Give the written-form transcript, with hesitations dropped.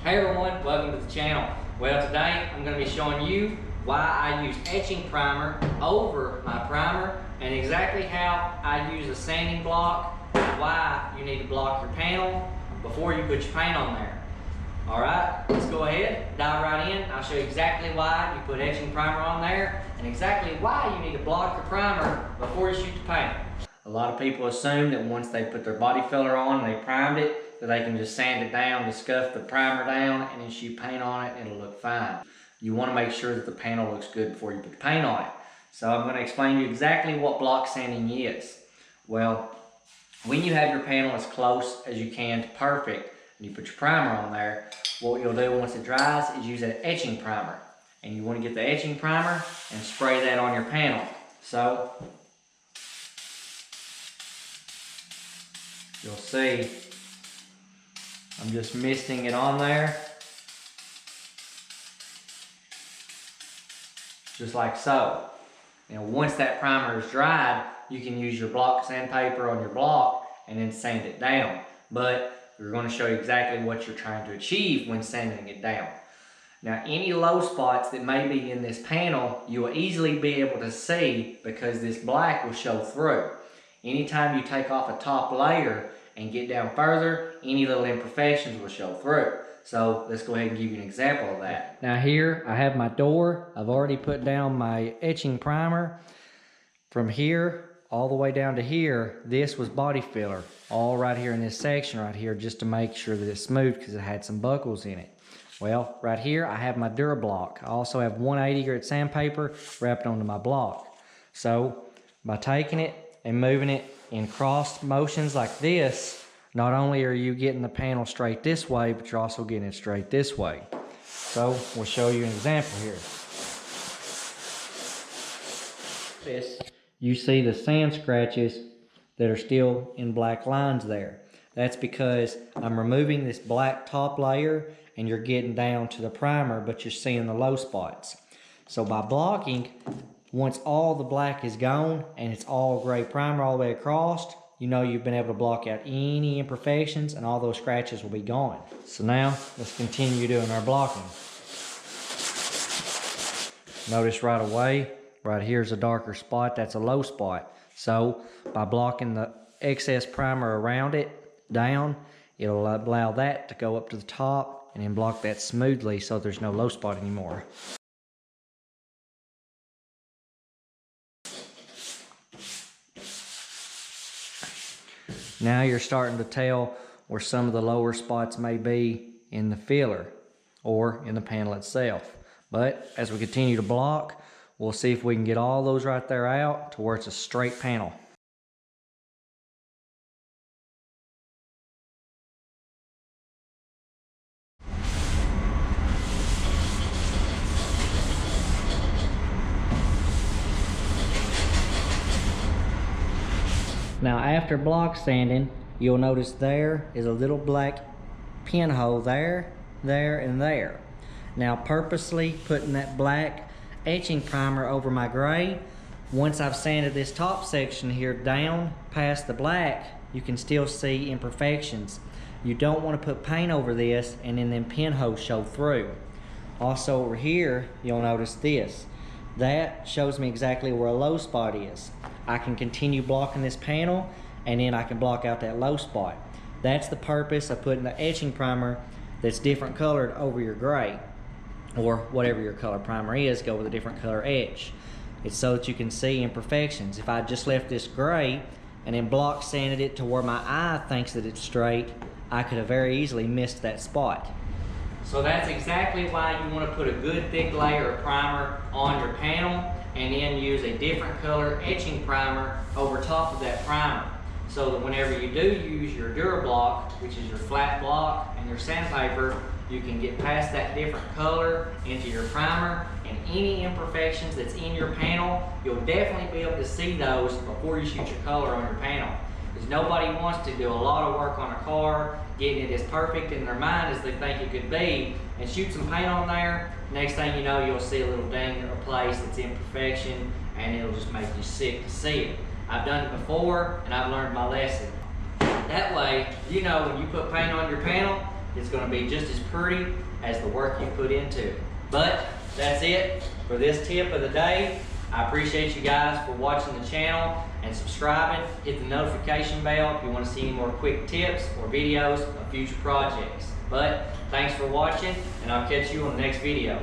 Hey everyone, welcome to the channel. Well, today I'm going to be showing you why I use etching primer over my primer and exactly how I use a sanding block, why you need to block your panel before you put your paint on there. Alright, let's go ahead, dive right in. I'll show you exactly why you put etching primer on there and exactly why you need to block your primer before you shoot the paint. A lot of people assume that once they put their body filler on and they primed it, that they can just sand it down, to scuff the primer down, and then shoot paint on it and it'll look fine. You want to make sure that the panel looks good before you put the paint on it. So I'm going to explain to you exactly what block sanding is. Well, when you have your panel as close as you can to perfect, and you put your primer on there, what you'll do once it dries is use that etching primer. And you want to get the etching primer and spray that on your panel. So you'll see I'm just misting it on there, just like so. Now once that primer is dried, you can use your block sandpaper on your block and then sand it down. But we're going to show you exactly what you're trying to achieve when sanding it down. Now any low spots that may be in this panel, you will easily be able to see because this black will show through. Anytime you take off a top layer and get down further, any little imperfections will show through. So let's go ahead and give you an example of that. Now here I have my door. I've already put down my etching primer. From here all the way down to here, this was body filler. All right here in this section right here, just to make sure that it's smooth because it had some buckles in it. Well, right here I have my DuraBlock. I also have 180 grit sandpaper wrapped onto my block. So by taking it and moving it in cross motions like this, not only are you getting the panel straight this way, but you're also getting it straight this way. So we'll show you an example here. You see the sand scratches that are still in black lines there. That's because I'm removing this black top layer and you're getting down to the primer, but you're seeing the low spots. So by blocking, once all the black is gone and it's all gray primer all the way across, you know you've been able to block out any imperfections and all those scratches will be gone. So now let's continue doing our blocking. Notice right away, right here's a darker spot, that's a low spot. So by blocking the excess primer around it down, it'll allow that to go up to the top and then block that smoothly so there's no low spot anymore. Now you're starting to tell where some of the lower spots may be in the filler or in the panel itself. But as we continue to block, we'll see if we can get all those right there out to where it's a straight panel. Now after block sanding, you'll notice there is a little black pinhole there, there, and there. Now purposely putting that black etching primer over my gray, once I've sanded this top section here down past the black, you can still see imperfections. You don't want to put paint over this and then them pinholes show through. Also over here, you'll notice this. That shows me exactly where a low spot is. I can continue blocking this panel and then I can block out that low spot. That's the purpose of putting the etching primer that's different colored over your gray, or whatever your color primer is, go with a different color etch. It's so that you can see imperfections. If I just left this gray and then block sanded it to where my eye thinks that it's straight, I could have very easily missed that spot. So that's exactly why you want to put a good thick layer of primer on your panel and then use a different color etching primer over top of that primer. So that whenever you do use your DuraBlock, which is your flat block, and your sandpaper, you can get past that different color into your primer, and any imperfections that's in your panel, you'll definitely be able to see those before you shoot your color on your panel. Because nobody wants to do a lot of work on a car, getting it as perfect in their mind as they think it could be, and shoot some paint on there. Next thing you know, you'll see a little ding or a place that's imperfection, and it'll just make you sick to see it. I've done it before, and I've learned my lesson. That way, you know when you put paint on your panel, it's gonna be just as pretty as the work you put into it. But that's it for this tip of the day. I appreciate you guys for watching the channel and subscribing. Hit the notification bell if you want to see any more quick tips or videos of future projects. But thanks for watching, and I'll catch you on the next video.